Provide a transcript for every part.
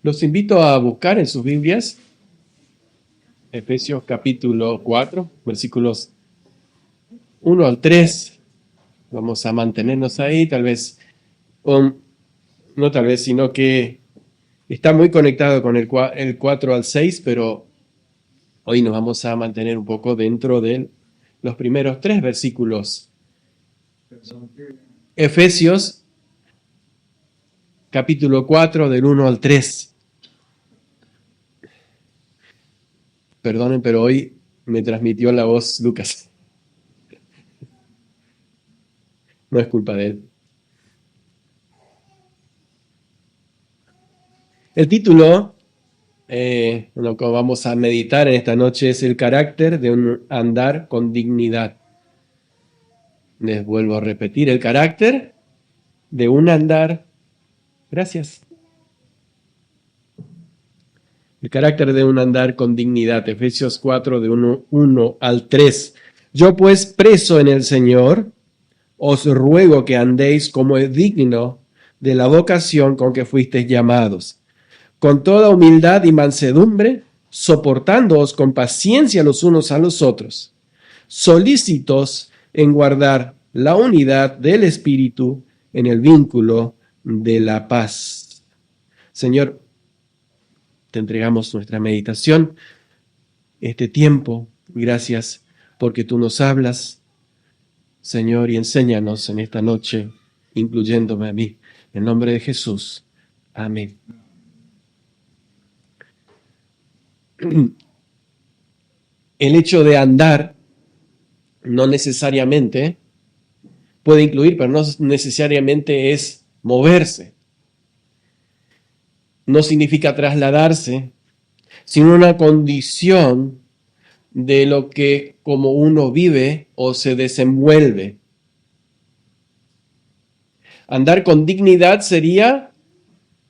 Los invito a buscar en sus Biblias Efesios capítulo 4, versículos 1 al 3. Vamos a mantenernos ahí, tal vez, no tal vez, sino que está muy conectado con el 4 al 6, pero hoy nos vamos a mantener un poco dentro de los primeros 3 versículos. Efesios capítulo 4, del 1 al 3. Perdonen, pero hoy me transmitió la voz Lucas. No es culpa de él. El título, lo que vamos a meditar en esta noche es el carácter de un andar con dignidad. Les vuelvo a repetir, el carácter de un andar. Gracias. El carácter de un andar con dignidad. Efesios 4, de 1 al 3. Yo pues, preso en el Señor, os ruego que andéis como es digno de la vocación con que fuisteis llamados, con toda humildad y mansedumbre, soportándoos con paciencia los unos a los otros, solícitos en guardar la unidad del Espíritu en el vínculo de la paz. Señor, te entregamos nuestra meditación, este tiempo. Gracias porque tú nos hablas, Señor, y enséñanos en esta noche, incluyéndome a mí. En nombre de Jesús. Amén. El hecho de andar no necesariamente puede incluir, pero no necesariamente es moverse. No significa trasladarse, sino una condición de lo que como uno vive o se desenvuelve. Andar con dignidad sería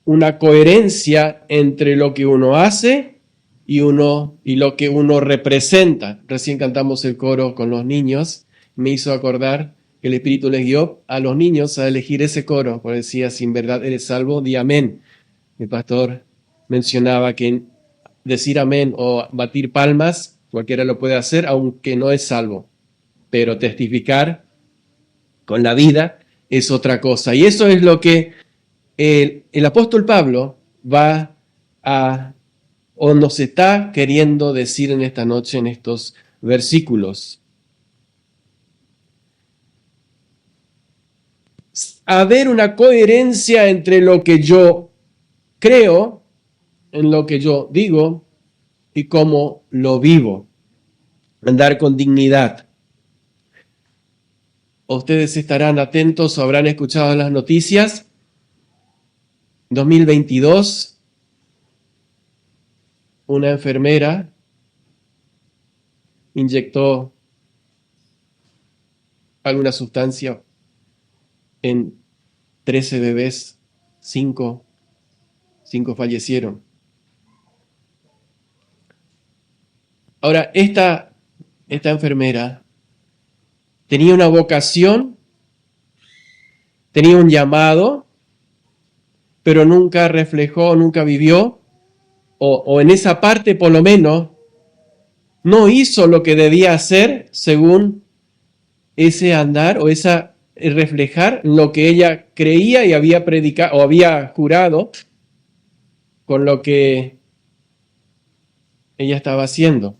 una coherencia entre lo que uno hace y lo que uno representa. Recién cantamos el coro con los niños. Me hizo acordar que el Espíritu les guió a los niños a elegir ese coro, porque decía, si en verdad eres salvo, di amén. El pastor mencionaba que decir amén o batir palmas, cualquiera lo puede hacer, aunque no es salvo. Pero testificar con la vida es otra cosa. Y eso es lo que el apóstol Pablo va a, o nos está queriendo decir en esta noche, en estos versículos. Haber una coherencia entre lo que yo creo, en lo que yo digo y cómo lo vivo. Andar con dignidad. Ustedes estarán atentos o habrán escuchado las noticias. 2022, una enfermera inyectó alguna sustancia en 13 bebés, 5 fallecieron. Ahora, esta enfermera tenía una vocación, tenía un llamado, pero nunca reflejó, nunca vivió, o en esa parte por lo menos, no hizo lo que debía hacer según ese andar o reflejar lo que ella creía y había predicado o había jurado con lo que ella estaba haciendo.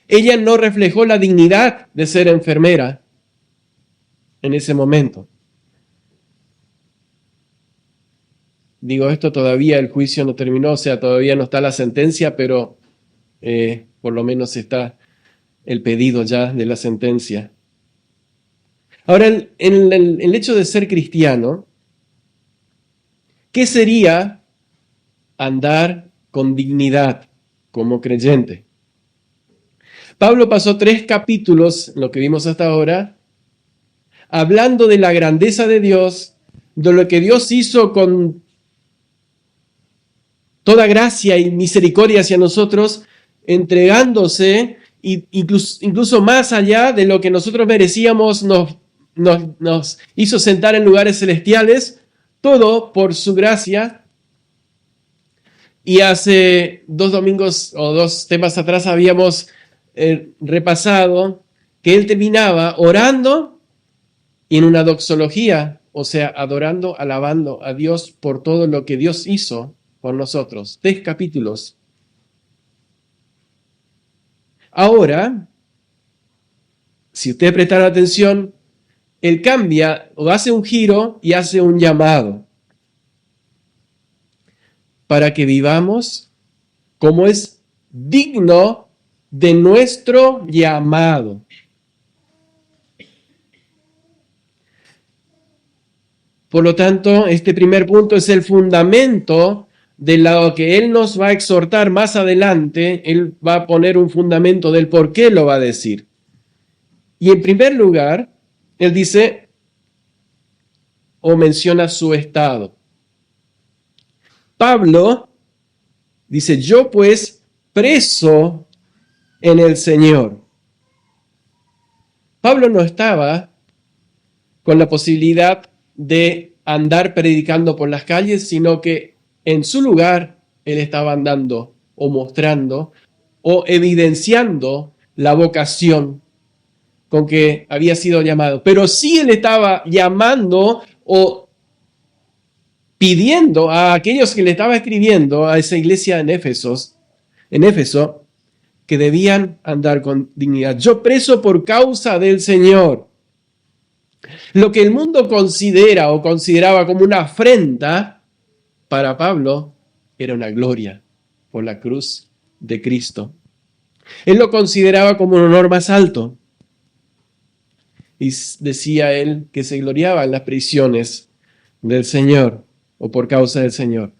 Ella no reflejó la dignidad de ser enfermera en ese momento. Digo, esto todavía el juicio no terminó, o sea, todavía no está la sentencia, pero por lo menos está el pedido ya de la sentencia. Ahora, en el hecho de ser cristiano, ¿qué sería andar con dignidad como creyente? Pablo pasó 3 capítulos, lo que vimos hasta ahora, hablando de la grandeza de Dios, de lo que Dios hizo con toda gracia y misericordia hacia nosotros, entregándose, incluso más allá de lo que nosotros merecíamos, nos hizo sentar en lugares celestiales, todo por su gracia, Y hace 2 domingos o 2 temas atrás habíamos repasado que él terminaba orando y en una doxología, o sea, adorando, alabando a Dios por todo lo que Dios hizo por nosotros. 3 capítulos. Ahora, si ustedes prestaron atención, él cambia o hace un giro y hace un llamado para que vivamos como es digno de nuestro llamado. Por lo tanto, este primer punto es el fundamento de lo que Él nos va a exhortar más adelante. Él va a poner un fundamento del por qué lo va a decir. Y en primer lugar, Él dice o menciona su estado. Pablo dice, yo pues preso en el Señor. Pablo no estaba con la posibilidad de andar predicando por las calles, sino que en su lugar él estaba andando o mostrando o evidenciando la vocación con que había sido llamado. Pero sí él estaba llamando o pidiendo a aquellos que le estaba escribiendo a esa iglesia en Éfeso, que debían andar con dignidad. Yo preso por causa del Señor. Lo que el mundo considera o consideraba como una afrenta, para Pablo era una gloria por la cruz de Cristo. Él lo consideraba como un honor más alto. Y decía él que se gloriaba en las prisiones del Señor o por causa del Señor.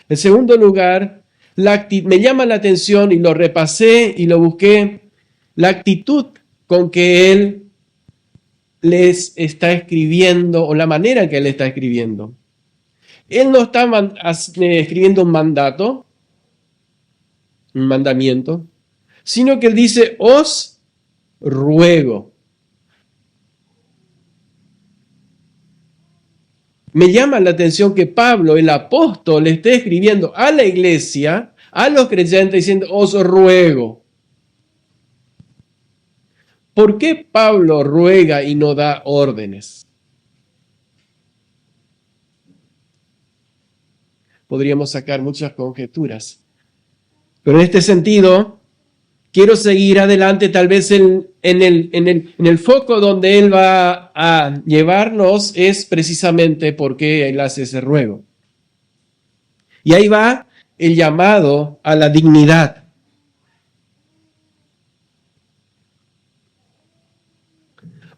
En segundo lugar, me llama la atención y lo repasé y lo busqué, la actitud con que él les está escribiendo o la manera en que él está escribiendo. Él no está escribiendo un mandato, un mandamiento, sino que él dice, os ruego. Me llama la atención que Pablo, el apóstol, le esté escribiendo a la iglesia, a los creyentes, diciendo, os ruego. ¿Por qué Pablo ruega y no da órdenes? Podríamos sacar muchas conjeturas. Pero en este sentido, quiero seguir adelante, tal vez en el foco donde él va a llevarnos es precisamente por qué él hace ese ruego. Y ahí va el llamado a la dignidad.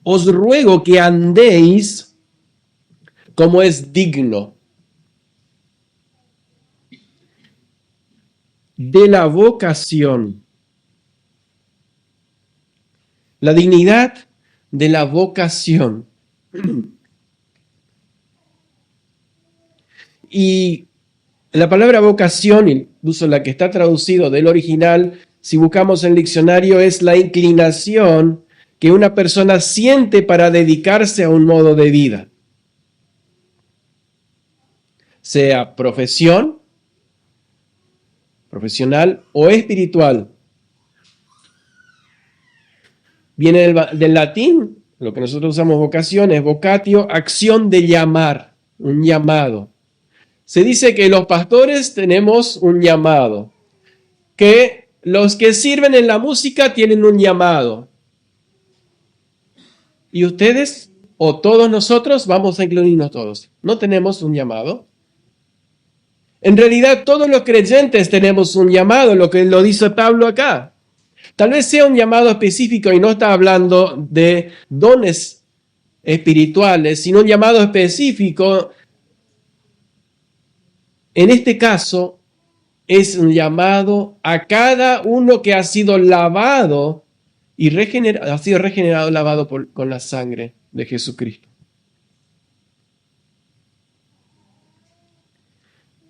Os ruego que andéis como es digno de la vocación. La dignidad de la vocación. Y la palabra vocación, incluso la que está traducido del original, si buscamos en el diccionario, es la inclinación que una persona siente para dedicarse a un modo de vida. Sea profesional o espiritual. Viene del latín, lo que nosotros usamos vocación es vocatio, acción de llamar, un llamado. Se dice que los pastores tenemos un llamado, que los que sirven en la música tienen un llamado. Y ustedes o todos nosotros vamos a incluirnos todos. ¿No tenemos un llamado? En realidad todos los creyentes tenemos un llamado, lo que lo dice Pablo acá. Tal vez sea un llamado específico y no está hablando de dones espirituales, sino un llamado específico. En este caso, es un llamado a cada uno que ha sido lavado y ha sido regenerado, lavado con la sangre de Jesucristo.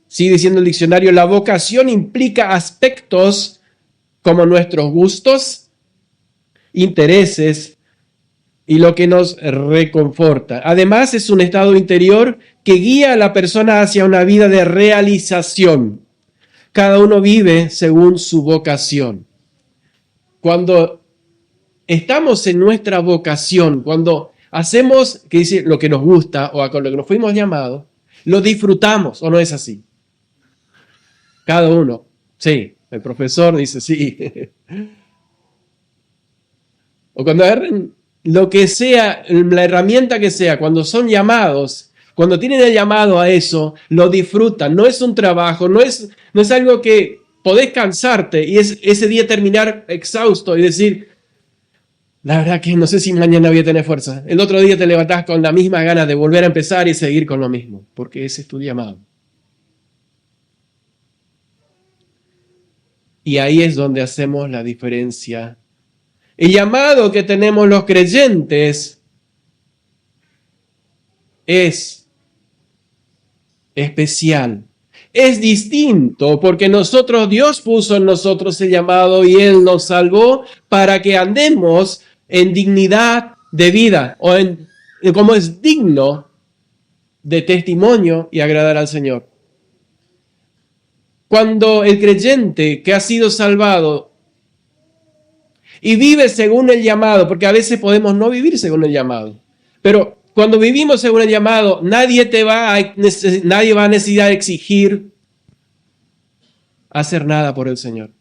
Sigue diciendo el diccionario, la vocación implica aspectos como nuestros gustos, intereses y lo que nos reconforta. Además, es un estado interior que guía a la persona hacia una vida de realización. cada uno vive según su vocación. Cuando estamos en nuestra vocación, cuando hacemos lo que nos gusta o con lo que nos fuimos llamados, lo disfrutamos, ¿o no es así? Cada uno, sí, el profesor dice sí. O cuando agarren lo que sea, la herramienta que sea, cuando son llamados, cuando tienen el llamado a eso, lo disfrutan. No es un trabajo, no es algo que podés cansarte y es ese día terminar exhausto y decir, la verdad que no sé si mañana voy a tener fuerza. El otro día te levantás con la misma ganas de volver a empezar y seguir con lo mismo, porque ese es tu llamado. Y ahí es donde hacemos la diferencia. El llamado que tenemos los creyentes es especial. Es distinto porque Dios puso en nosotros el llamado y Él nos salvó para que andemos en dignidad de vida o en como es digno de testimonio y agradar al Señor. Cuando el creyente que ha sido salvado y vive según el llamado, porque a veces podemos no vivir según el llamado, pero cuando vivimos según el llamado, nadie va a necesitar exigir hacer nada por el Señor.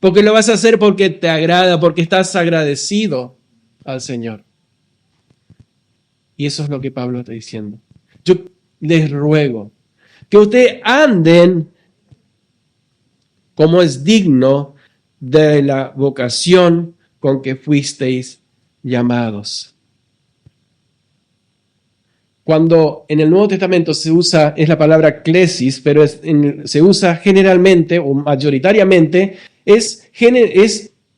Porque lo vas a hacer porque te agrada, porque estás agradecido al Señor. Y eso es lo que Pablo está diciendo. Yo les ruego que ustedes anden como es digno de la vocación con que fuisteis llamados. Cuando en el Nuevo Testamento se usa, es la palabra klesis, pero se usa generalmente o mayoritariamente, es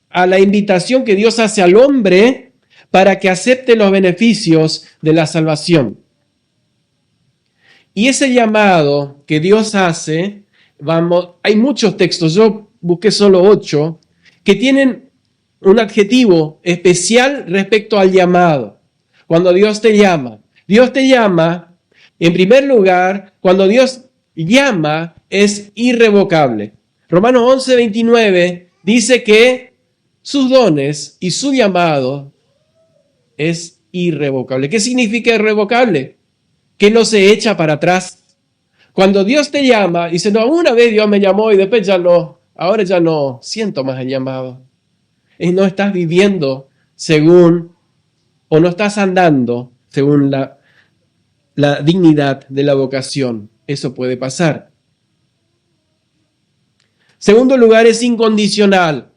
a la invitación que Dios hace al hombre para que acepte los beneficios de la salvación. Y ese llamado que Dios hace, hay muchos textos, yo busqué solo 8, que tienen un adjetivo especial respecto al llamado. Cuando Dios te llama, en primer lugar, cuando Dios llama es irrevocable. Romanos 11:29 dice que sus dones y su llamado es irrevocable. ¿Qué significa irrevocable? Que no se echa para atrás. Cuando Dios te llama, dice, no, una vez Dios me llamó y después ahora ya no siento más el llamado. Y no estás viviendo o no estás andando según la dignidad de la vocación. Eso puede pasar. Segundo lugar, es incondicional.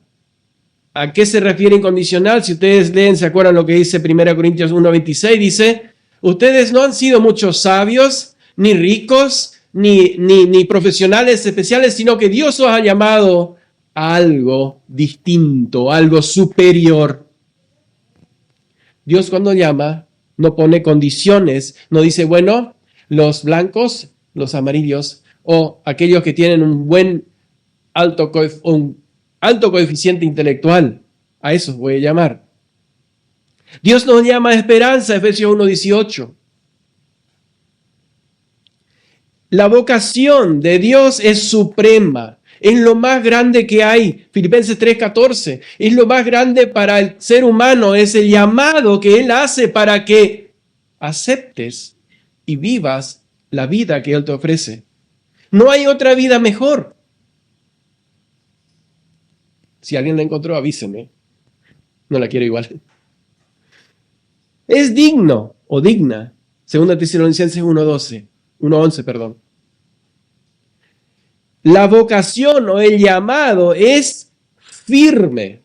¿A qué se refiere incondicional? Si ustedes leen, se acuerdan lo que dice 1 Corintios 1:26, dice, ustedes no han sido muchos sabios, ni ricos, ni profesionales especiales, sino que Dios os ha llamado a algo distinto, algo superior. Dios cuando llama no pone condiciones, no dice, bueno, los blancos, los amarillos, o aquellos que tienen un alto coeficiente intelectual, a esos voy a llamar. Dios nos llama a esperanza, Efesios 1:18. La vocación de Dios es suprema, es lo más grande que hay. Filipenses 3:14, es lo más grande para el ser humano, es el llamado que Él hace para que aceptes y vivas la vida que Él te ofrece. No hay otra vida mejor. Si alguien la encontró, avíseme. No la quiero igual. Es digno o digna. 2 Tesalonicenses 1:11, perdón. La vocación o el llamado es firme.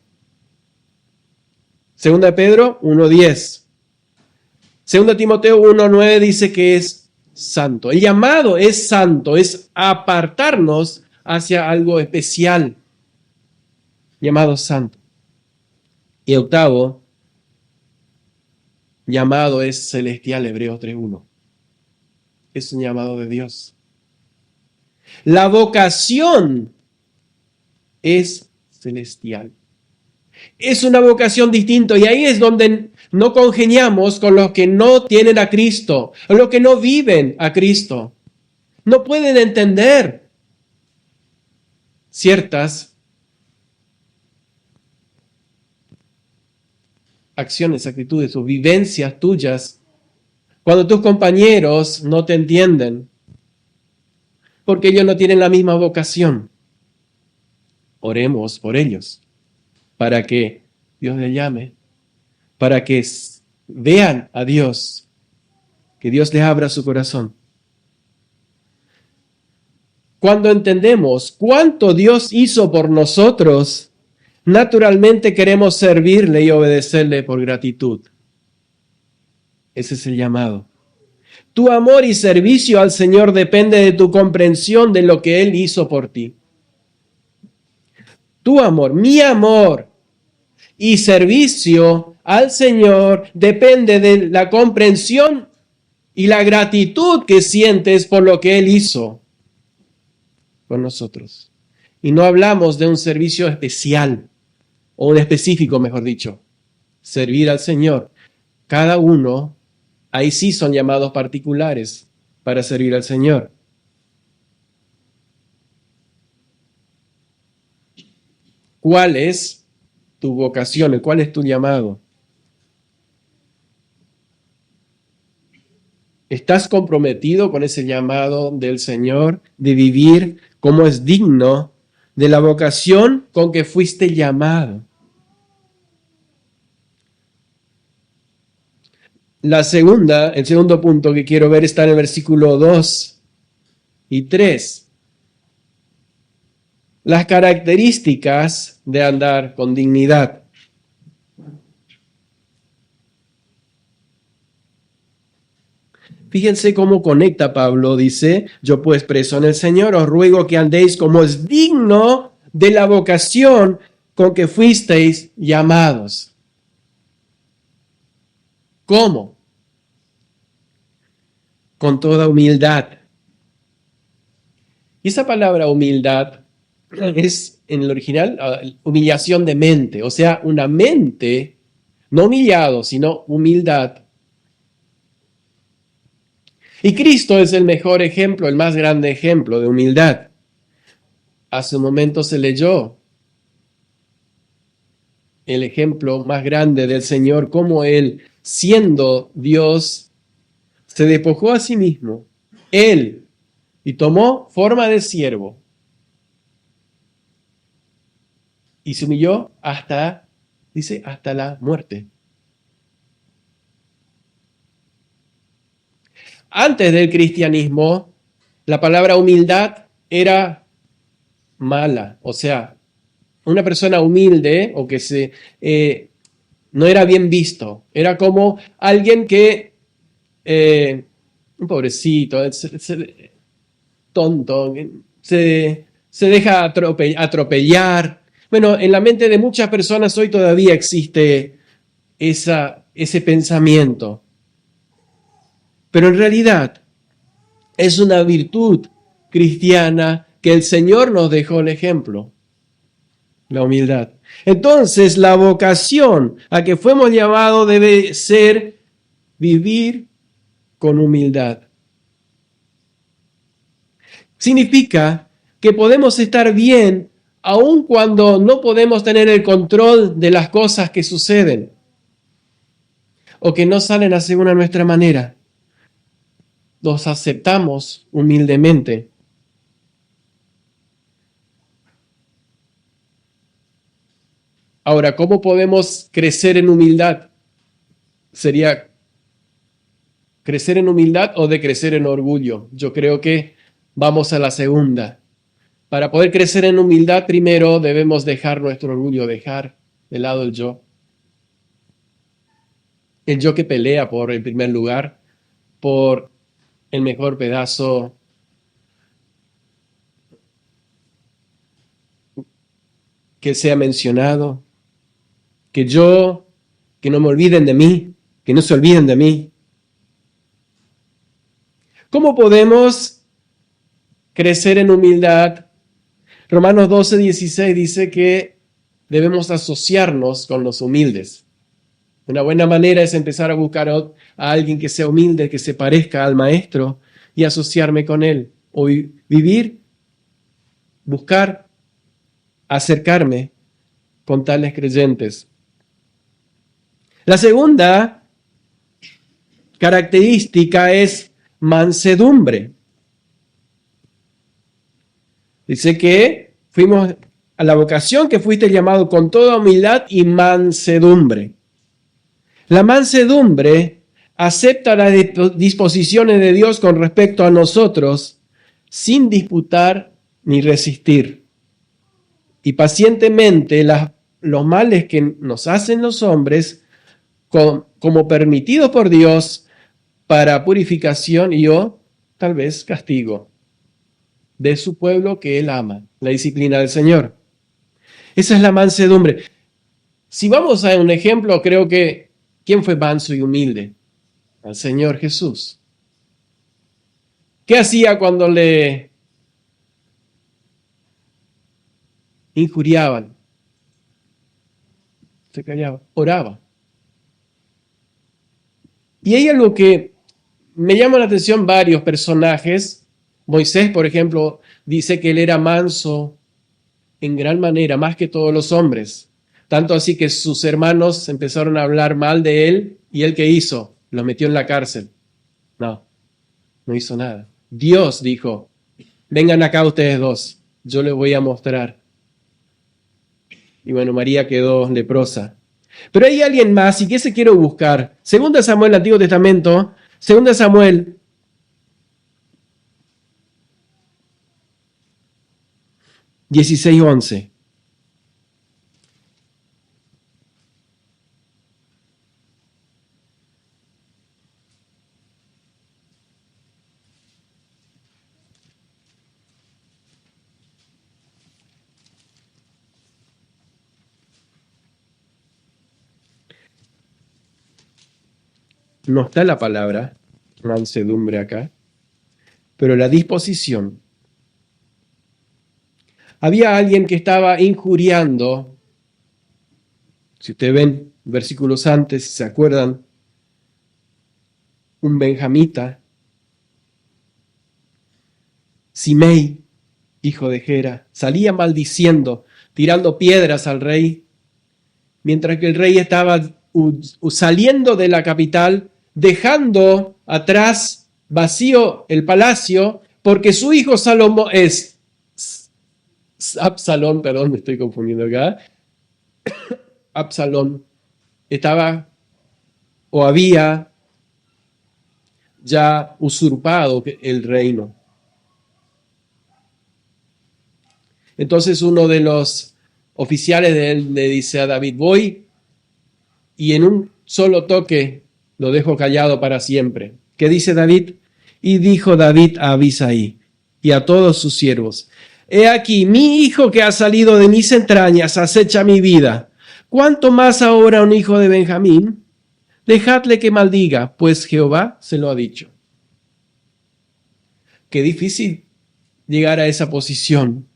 2 Pedro 1:10. 2 Timoteo 1:9 dice que es santo. El llamado es santo, es apartarnos hacia algo especial, llamado santo. Y octavo, llamado es celestial, Hebreos 3:1. Es un llamado de Dios. La vocación es celestial. Es una vocación distinta y ahí es donde no congeniamos con los que no tienen a Cristo, o los que no viven a Cristo. No pueden entender. ciertas acciones, actitudes o vivencias tuyas cuando tus compañeros no te entienden porque ellos no tienen la misma vocación. Oremos por ellos para que Dios les llame, para que vean a Dios, que Dios les abra su corazón. Cuando entendemos cuánto Dios hizo por nosotros, naturalmente queremos servirle y obedecerle por gratitud. Ese es el llamado. Tu amor y servicio al Señor depende de tu comprensión de lo que Él hizo por ti. Tu amor, mi amor y servicio al Señor depende de la comprensión y la gratitud que sientes por lo que Él hizo por nosotros. Y no hablamos de un servicio especial, o un específico, mejor dicho. Servir al Señor. Cada uno, ahí sí son llamados particulares para servir al Señor. ¿Cuál es tu vocación? ¿Cuál es tu llamado? ¿Estás comprometido con ese llamado del Señor de vivir como es digno de la vocación con que fuiste llamado? El segundo punto que quiero ver está en el versículo 2 y 3. Las características de andar con dignidad. Fíjense cómo conecta Pablo, dice, yo pues preso en el Señor, os ruego que andéis como es digno de la vocación con que fuisteis llamados. ¿Cómo? Con toda humildad. Y esa palabra humildad es en el original humillación de mente, o sea, una mente, no humillado, sino humildad. Y Cristo es el mejor ejemplo, el más grande ejemplo de humildad. Hace un momento se leyó el ejemplo más grande del Señor, cómo Él, siendo Dios, se despojó a sí mismo, Él, y tomó forma de siervo. Y se humilló hasta la muerte. Antes del cristianismo, la palabra humildad era mala, o sea, una persona humilde o que no era bien visto, era como alguien que, un pobrecito, tonto, se deja atropellar. Bueno, en la mente de muchas personas hoy todavía existe ese pensamiento. Pero en realidad es una virtud cristiana que el Señor nos dejó el ejemplo, la humildad. Entonces, la vocación a que fuimos llamados debe ser vivir con humildad. Significa que podemos estar bien aun cuando no podemos tener el control de las cosas que suceden o que no salen a según a nuestra manera. Los aceptamos humildemente. Ahora, ¿cómo podemos crecer en humildad? ¿Sería crecer en humildad o de crecer en orgullo? Yo creo que vamos a la segunda. Para poder crecer en humildad, primero debemos dejar nuestro orgullo, dejar de lado el yo. El yo que pelea por el primer lugar, por el mejor pedazo que sea mencionado, que no me olviden de mí, que no se olviden de mí. ¿Cómo podemos crecer en humildad? Romanos 12:16 dice que debemos asociarnos con los humildes. Una buena manera es empezar a buscar a alguien que sea humilde, que se parezca al maestro y asociarme con él. O buscar acercarme con tales creyentes. La segunda característica es mansedumbre. Dice que fuimos a la vocación que fuiste llamado con toda humildad y mansedumbre. La mansedumbre acepta las disposiciones de Dios con respecto a nosotros sin disputar ni resistir. Y pacientemente los males que nos hacen los hombres como permitidos por Dios para purificación y o tal vez castigo de su pueblo que Él ama, la disciplina del Señor. Esa es la mansedumbre. Si vamos a un ejemplo, creo que ¿quién fue manso y humilde? Al Señor Jesús. ¿Qué hacía cuando le injuriaban? Se callaba, oraba. Y hay algo que me llama la atención, varios personajes. Moisés, por ejemplo, dice que él era manso en gran manera, más que todos los hombres. Tanto así que sus hermanos empezaron a hablar mal de él, y él, ¿qué hizo? Los metió en la cárcel. No hizo nada. Dios dijo, vengan acá ustedes dos, yo les voy a mostrar. Y bueno, María quedó leprosa. Pero hay alguien más, y que ese quiero buscar. Segunda Samuel, Antiguo Testamento, Segunda Samuel 16:11. No está la palabra mansedumbre acá, pero la disposición. Había alguien que estaba injuriando. Si ustedes ven versículos antes, si se acuerdan, un benjamita, Simei, hijo de Gera, salía maldiciendo, tirando piedras al rey, mientras que el rey estaba saliendo de la capital, dejando atrás vacío el palacio, porque su hijo Absalón, perdón, me estoy confundiendo acá. Absalón estaba o había ya usurpado el reino. Entonces uno de los oficiales de él le dice a David, voy y en un solo toque lo dejo callado para siempre. ¿Qué dice David? Y dijo David a Abisai y a todos sus siervos, he aquí, mi hijo que ha salido de mis entrañas acecha mi vida. ¿Cuánto más ahora un hijo de Benjamín? Dejadle que maldiga, pues Jehová se lo ha dicho. Qué difícil llegar a esa posición.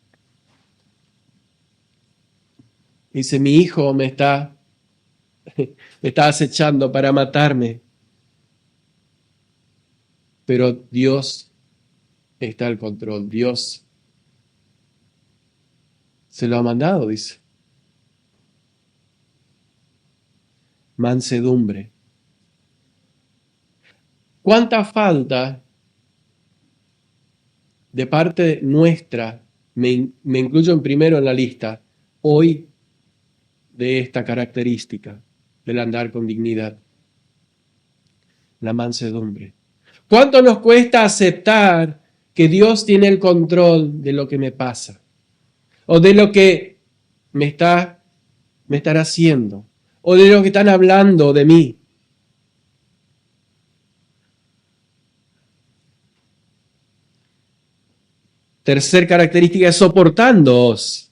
Dice, mi hijo me está acechando para matarme. Pero Dios está al control. Dios se lo ha mandado, dice. Mansedumbre. ¿Cuánta falta de parte nuestra, me incluyo en primero en la lista, hoy de esta característica del andar con dignidad? La mansedumbre. ¿Cuánto nos cuesta aceptar que Dios tiene el control de lo que me pasa? O de lo que me estará haciendo. O de lo que están hablando de mí. Tercer característica es soportándoos.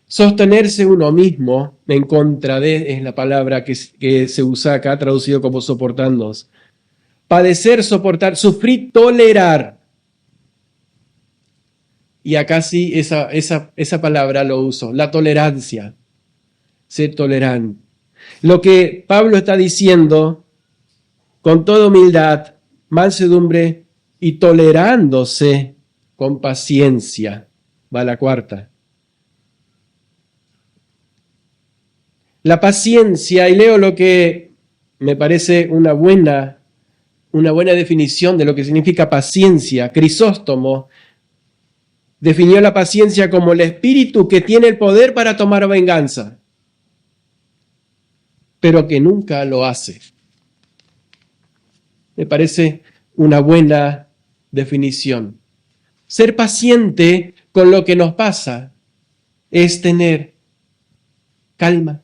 Sostenerse uno mismo en contra de, es la palabra que se usa acá, traducido como soportándoos. Padecer, soportar, sufrir, tolerar. Y acá sí, esa palabra lo uso, la tolerancia. Ser tolerante. Lo que Pablo está diciendo, con toda humildad, mansedumbre y tolerándose con paciencia. Va la cuarta. La paciencia, y leo lo que me parece una buena definición de lo que significa paciencia. Crisóstomo definió la paciencia como el espíritu que tiene el poder para tomar venganza, pero que nunca lo hace. Me parece una buena definición. Ser paciente con lo que nos pasa es tener calma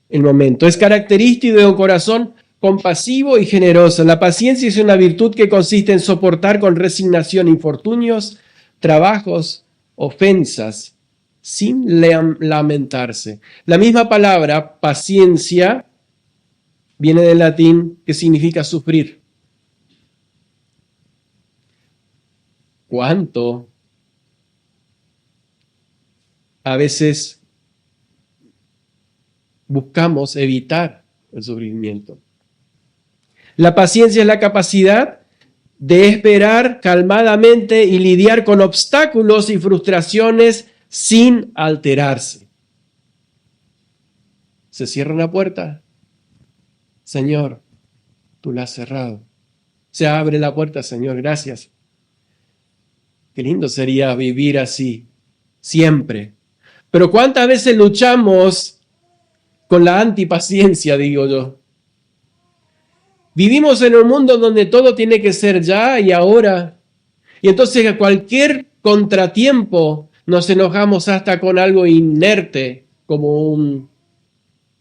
el momento. Es característico de un corazón compasivo y generoso. La paciencia es una virtud que consiste en soportar con resignación infortunios, trabajos, ofensas, sin lamentarse. La misma palabra, paciencia, viene del latín que significa sufrir. ¿Cuánto a veces buscamos evitar el sufrimiento? La paciencia es la capacidad de esperar calmadamente y lidiar con obstáculos y frustraciones sin alterarse. Se cierra una puerta. Señor, tú la has cerrado. Se abre la puerta, Señor, gracias. Qué lindo sería vivir así, siempre. Pero ¿cuántas veces luchamos con la antipaciencia, digo yo? Vivimos en un mundo donde todo tiene que ser ya y ahora. Y entonces a cualquier contratiempo nos enojamos hasta con algo inerte, como un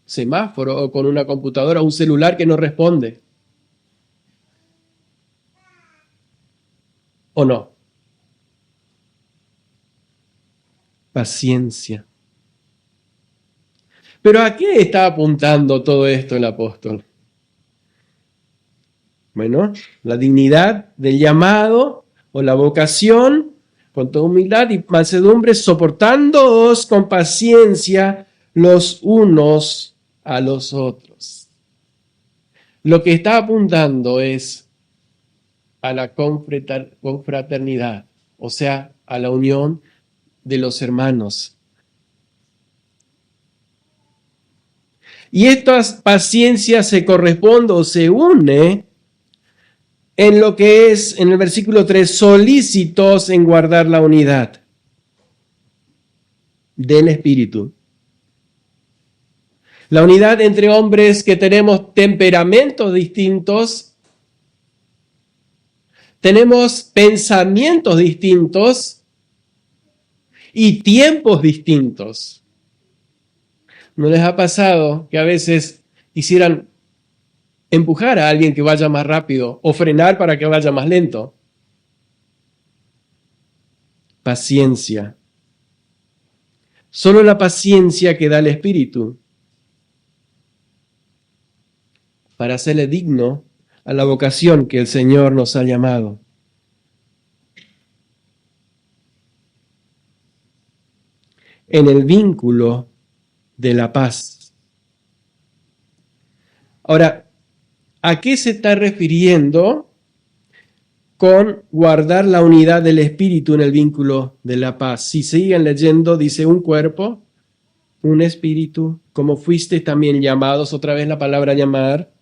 semáforo o con una computadora o un celular que no responde. ¿O no? Paciencia. Pero ¿a qué está apuntando todo esto el apóstol? Bueno, la dignidad del llamado o la vocación, con toda humildad y mansedumbre, soportándoos con paciencia los unos a los otros. Lo que está apuntando es a la confraternidad, o sea, a la unión de los hermanos. Y esta paciencia se corresponde o se une en lo que es, en el versículo 3, solícitos en guardar la unidad del Espíritu. La unidad entre hombres que tenemos temperamentos distintos, tenemos pensamientos distintos y tiempos distintos. ¿No les ha pasado que a veces quisieran empujar a alguien que vaya más rápido o frenar para que vaya más lento? Paciencia. Solo la paciencia que da el Espíritu para hacerle digno a la vocación que el Señor nos ha llamado. En el vínculo de la paz. Ahora, ¿a qué se está refiriendo con guardar la unidad del Espíritu en el vínculo de la paz? Si siguen leyendo, dice un cuerpo, un espíritu, como fuisteis también llamados, otra vez la palabra llamar,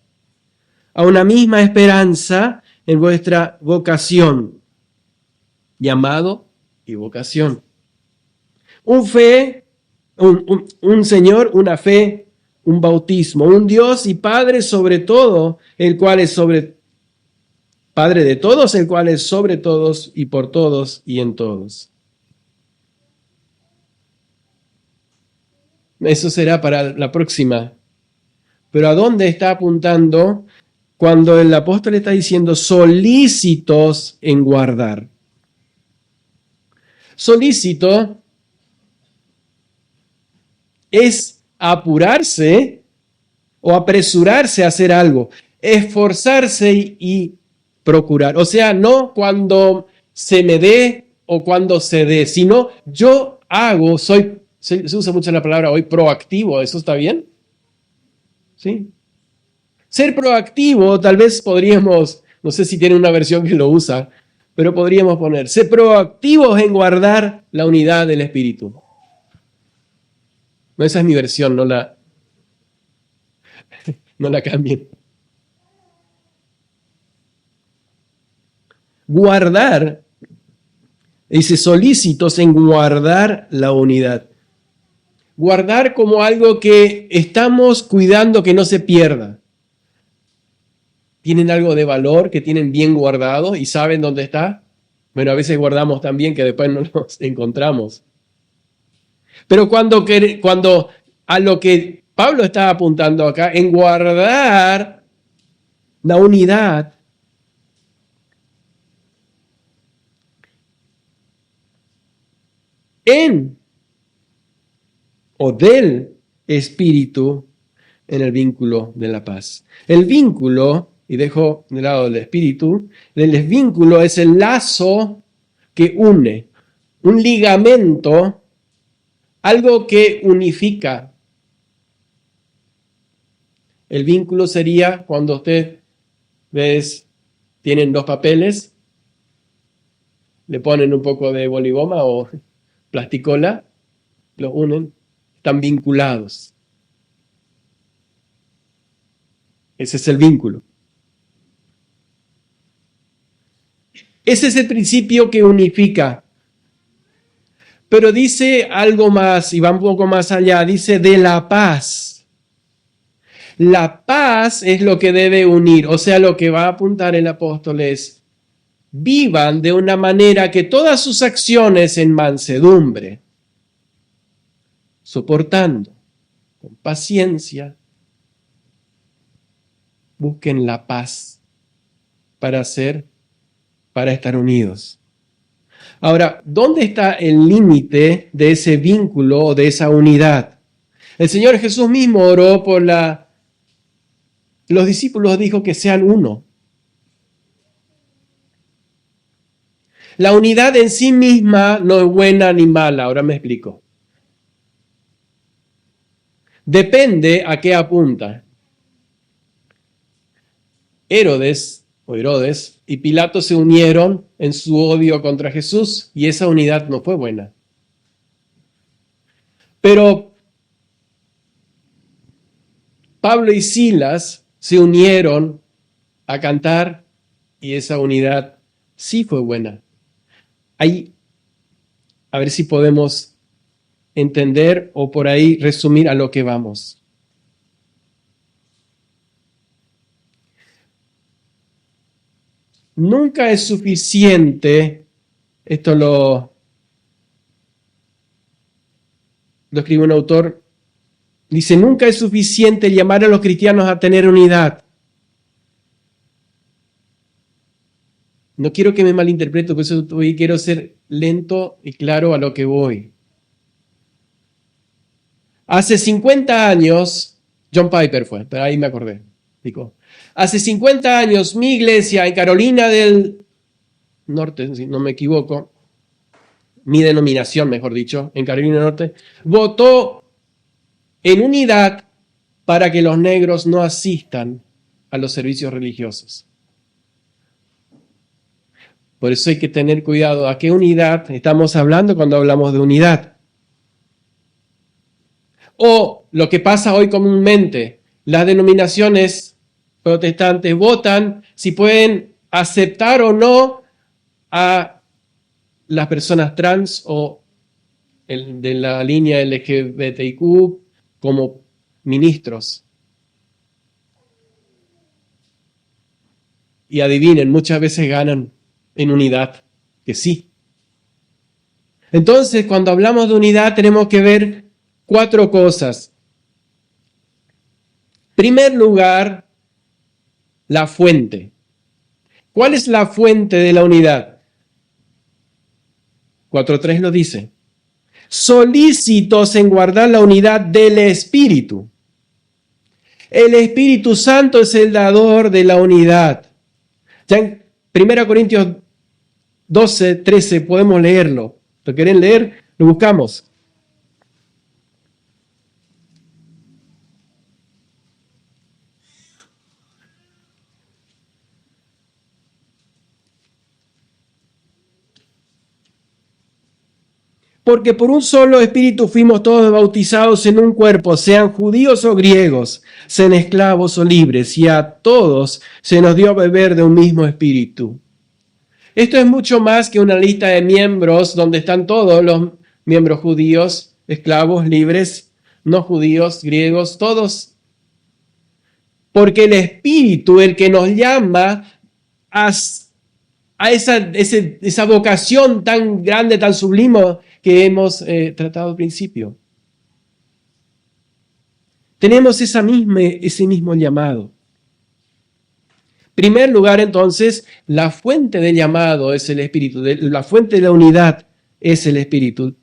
a una misma esperanza en vuestra vocación. Llamado y vocación. Un Señor, una fe, un bautismo, un Dios y Padre sobre todo, el cual es Padre de todos, el cual es sobre todos y por todos y en todos. Eso será para la próxima. Pero ¿a dónde está apuntando cuando el apóstol está diciendo solícitos en guardar? Solícito es apurarse o apresurarse a hacer algo, esforzarse y procurar. O sea, no cuando se me dé o cuando se dé, sino yo hago, se usa mucho la palabra hoy proactivo, ¿eso está bien? ¿Sí? Ser proactivo, tal vez podríamos, no sé si tiene una versión que lo usa, Pero podríamos poner, sé proactivos en guardar la unidad del Espíritu. No, esa es mi versión, no la cambien. Guardar, dice solícitos en guardar la unidad. Guardar como algo que estamos cuidando que no se pierda. ¿Tienen algo de valor que tienen bien guardado y saben dónde está? Bueno, a veces guardamos tan bien que después no nos encontramos. Pero cuando a lo que Pablo está apuntando acá, en guardar la unidad, en o del Espíritu en el vínculo de la paz. El vínculo, y dejo de lado el Espíritu, el vínculo es el lazo que une, un ligamento, algo que unifica. El vínculo sería cuando tienen dos papeles, le ponen un poco de boligoma o plasticola, los unen, están vinculados. Ese es el vínculo. Ese es el principio que unifica. Pero dice algo más y va un poco más allá. Dice de la paz. La paz es lo que debe unir. O sea, lo que va a apuntar el apóstol es vivan de una manera que todas sus acciones en mansedumbre, soportando, con paciencia, busquen la paz para estar unidos. Ahora, ¿dónde está el límite de ese vínculo o de esa unidad? El Señor Jesús mismo oró por los discípulos, dijo que sean uno. La unidad en sí misma no es buena ni mala, ahora me explico. Depende a qué apunta. Herodes y Pilato se unieron en su odio contra Jesús y esa unidad no fue buena. Pero Pablo y Silas se unieron a cantar y esa unidad sí fue buena. Ahí, a ver si podemos entender o por ahí resumir a lo que vamos. Nunca es suficiente, esto lo escribe un autor, dice, nunca es suficiente llamar a los cristianos a tener unidad. No quiero que me malinterprete, por eso hoy quiero ser lento y claro a lo que voy. Hace 50 años, John Piper fue, pero ahí me acordé. Dijo, hace 50 años mi iglesia en Carolina del Norte, si no me equivoco, mi denominación, mejor dicho, en Carolina del Norte, votó en unidad para que los negros no asistan a los servicios religiosos. Por eso hay que tener cuidado a qué unidad estamos hablando cuando hablamos de unidad. O lo que pasa hoy comúnmente, las denominaciones protestantes votan si pueden aceptar o no a las personas trans o de la línea LGBTIQ como ministros. Y adivinen, muchas veces ganan en unidad, que sí. Entonces, cuando hablamos de unidad, tenemos que ver 4 cosas. En primer lugar, la fuente. ¿Cuál es la fuente de la unidad? 4.3 lo dice. Solícitos en guardar la unidad del Espíritu. El Espíritu Santo es el dador de la unidad. Ya en 1 Corintios 12:13 podemos leerlo. ¿Lo quieren leer? Lo buscamos. Porque por un solo espíritu fuimos todos bautizados en un cuerpo, sean judíos o griegos, sean esclavos o libres, y a todos se nos dio a beber de un mismo espíritu. Esto es mucho más que una lista de miembros donde están todos los miembros judíos, esclavos, libres, no judíos, griegos, todos. Porque el espíritu, el que nos llama a esa vocación tan grande, tan sublime que hemos tratado al principio. Tenemos ese mismo llamado. En primer lugar, entonces, la fuente del llamado es el Espíritu, la fuente de la unidad es el Espíritu.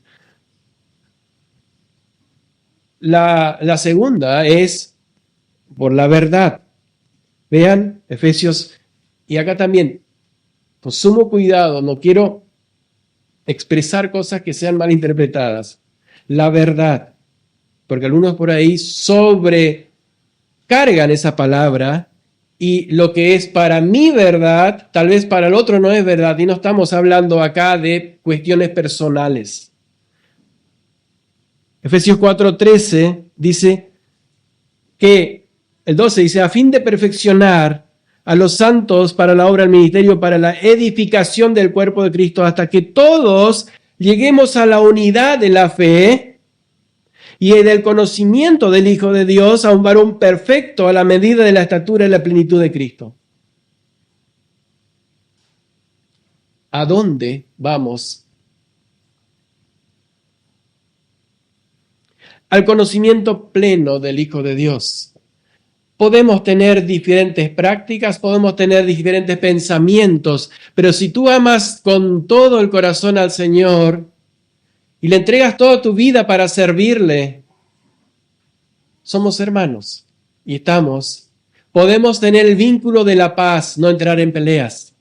La segunda es por la verdad. Vean, Efesios, y acá también, con sumo cuidado, no quiero expresar cosas que sean malinterpretadas. La verdad, porque algunos por ahí sobrecargan esa palabra y lo que es para mí verdad, tal vez para el otro no es verdad, y no estamos hablando acá de cuestiones personales. Efesios 4:13 dice que, el 12 dice, a fin de perfeccionar a los santos para la obra del ministerio, para la edificación del cuerpo de Cristo, hasta que todos lleguemos a la unidad de la fe y del conocimiento del Hijo de Dios, a un varón perfecto a la medida de la estatura y la plenitud de Cristo. ¿A dónde vamos? Al conocimiento pleno del Hijo de Dios. Podemos tener diferentes prácticas, podemos tener diferentes pensamientos, pero si tú amas con todo el corazón al Señor y le entregas toda tu vida para servirle, somos hermanos y podemos tener el vínculo de la paz, no entrar en peleas.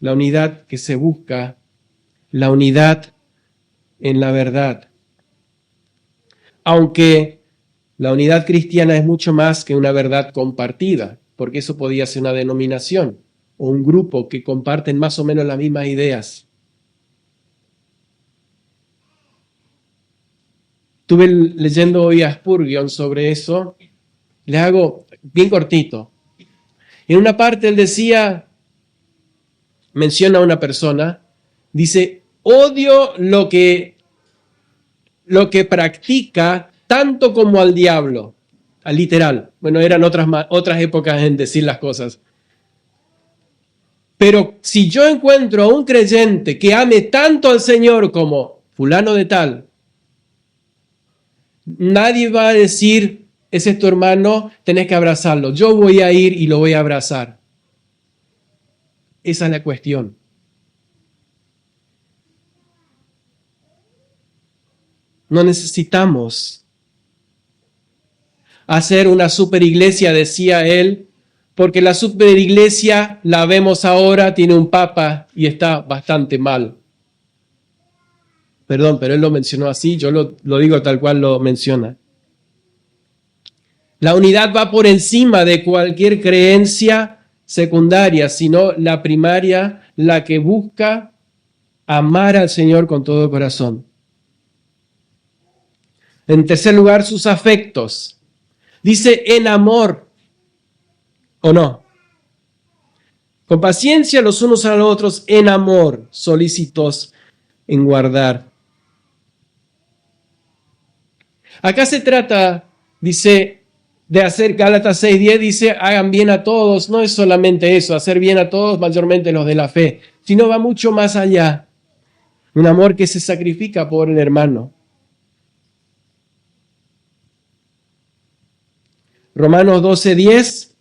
La unidad que se busca, la unidad en la verdad. Aunque la unidad cristiana es mucho más que una verdad compartida, porque eso podía ser una denominación o un grupo que comparten más o menos las mismas ideas. Estuve leyendo hoy a Spurgeon sobre eso. Le hago bien cortito. En una parte él menciona a una persona, dice, odio lo que practica tanto como al diablo, al literal. Bueno, eran otras épocas en decir las cosas. Pero si yo encuentro a un creyente que ame tanto al Señor como fulano de tal, nadie va a decir, ese es tu hermano, tenés que abrazarlo. Yo voy a ir y lo voy a abrazar. Esa es la cuestión. No necesitamos hacer una superiglesia, decía él, porque la superiglesia la vemos ahora, tiene un papa y está bastante mal. Perdón, pero él lo mencionó así, yo lo digo tal cual lo menciona. La unidad va por encima de cualquier creencia secundaria, sino la primaria, la que busca amar al Señor con todo el corazón. En tercer lugar, sus afectos. Dice en amor, ¿o no? Con paciencia los unos a los otros, en amor, solícitos en guardar. Acá se trata, dice, de hacer, Gálatas 6:10 dice, hagan bien a todos. No es solamente eso, hacer bien a todos, mayormente los de la fe, sino va mucho más allá. Un amor que se sacrifica por el hermano. Romanos 12:10.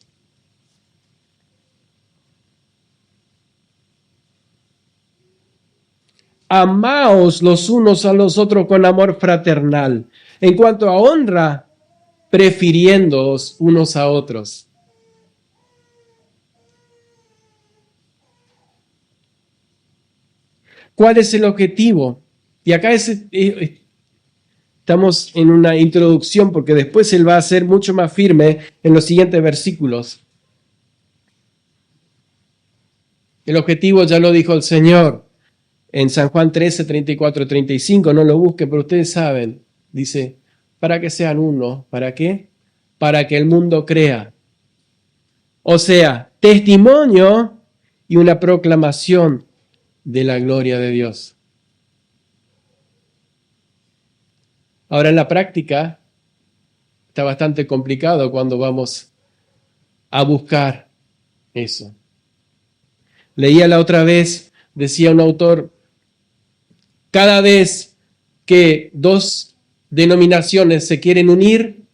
Amaos los unos a los otros con amor fraternal. En cuanto a honra, prefiriéndoos unos a otros. ¿Cuál es el objetivo? Y acá estamos en una introducción porque después él va a ser mucho más firme en los siguientes versículos. El objetivo ya lo dijo el Señor en San Juan 13, 34, 35. No lo busquen, pero ustedes saben. Dice, para que sean uno. ¿Para qué? Para que el mundo crea. O sea, testimonio y una proclamación de la gloria de Dios. Ahora, en la práctica, está bastante complicado cuando vamos a buscar eso. Leía la otra vez, decía un autor, cada vez que dos denominaciones se quieren unir,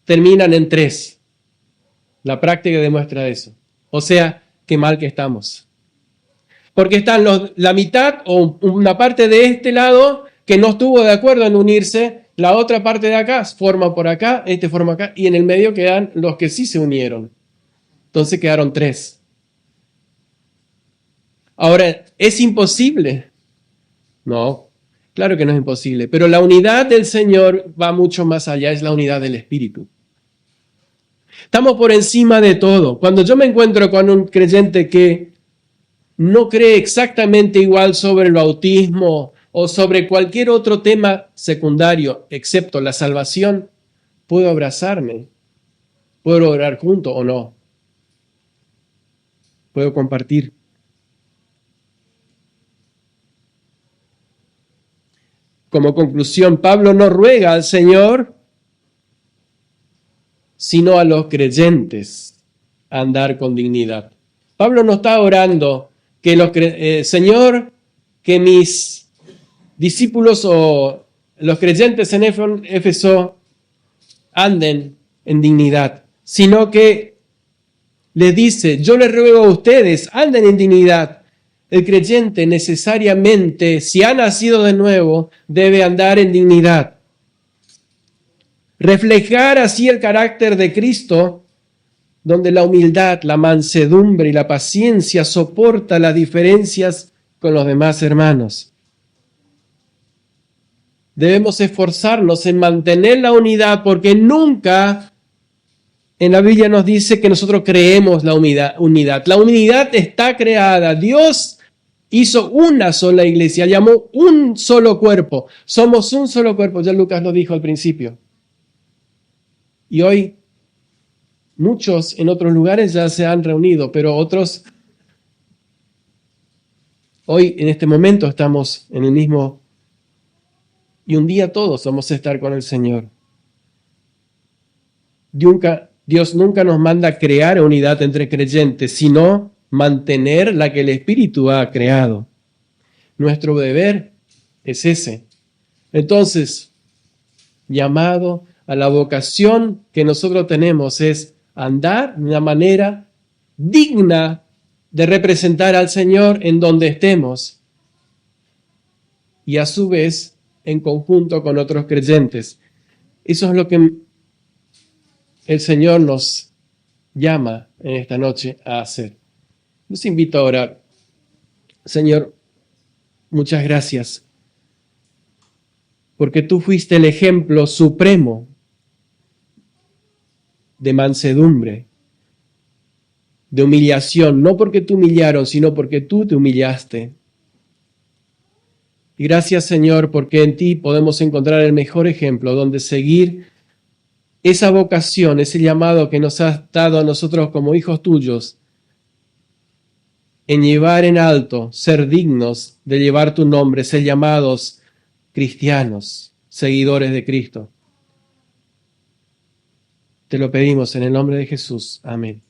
terminan en tres. La práctica demuestra eso. O sea, qué mal que estamos. Porque están la mitad o una parte de este lado que no estuvo de acuerdo en unirse, la otra parte de acá forma por acá, este forma acá, y en el medio quedan los que sí se unieron. Entonces quedaron tres. Ahora, ¿es imposible? No, claro que no es imposible, pero la unidad del Señor va mucho más allá, es la unidad del Espíritu. Estamos por encima de todo. Cuando yo me encuentro con un creyente que no cree exactamente igual sobre el bautismo o sobre cualquier otro tema secundario, excepto la salvación, puedo abrazarme, puedo orar junto o no, puedo compartir. Como conclusión, Pablo no ruega al Señor, sino a los creyentes a andar con dignidad. Pablo no está orando que Señor, que mis discípulos o los creyentes en Éfeso anden en dignidad, sino que les dice, yo les ruego a ustedes, anden en dignidad. El creyente necesariamente, si ha nacido de nuevo, debe andar en dignidad. Reflejar así el carácter de Cristo, donde la humildad, la mansedumbre y la paciencia soporta las diferencias con los demás hermanos. Debemos esforzarnos en mantener la unidad porque nunca en la Biblia nos dice que nosotros creemos la unidad. La unidad está creada. Dios hizo una sola iglesia, llamó un solo cuerpo. Somos un solo cuerpo, ya Lucas lo dijo al principio. Y hoy muchos en otros lugares ya se han reunido, pero otros, hoy en este momento estamos en el mismo, y un día todos vamos a estar con el Señor. Dios nunca nos manda crear unidad entre creyentes, sino mantener la que el Espíritu ha creado. Nuestro deber es ese. Entonces, llamado a la vocación que nosotros tenemos es andar de una manera digna de representar al Señor en donde estemos y a su vez en conjunto con otros creyentes. Eso es lo que el Señor nos llama en esta noche a hacer. Los invito a orar. Señor, muchas gracias, porque tú fuiste el ejemplo supremo de mansedumbre, de humillación, no porque te humillaron, sino porque tú te humillaste. Y gracias, Señor, porque en ti podemos encontrar el mejor ejemplo donde seguir esa vocación, ese llamado que nos has dado a nosotros como hijos tuyos, en llevar en alto, ser dignos de llevar tu nombre, ser llamados cristianos, seguidores de Cristo. Te lo pedimos en el nombre de Jesús. Amén.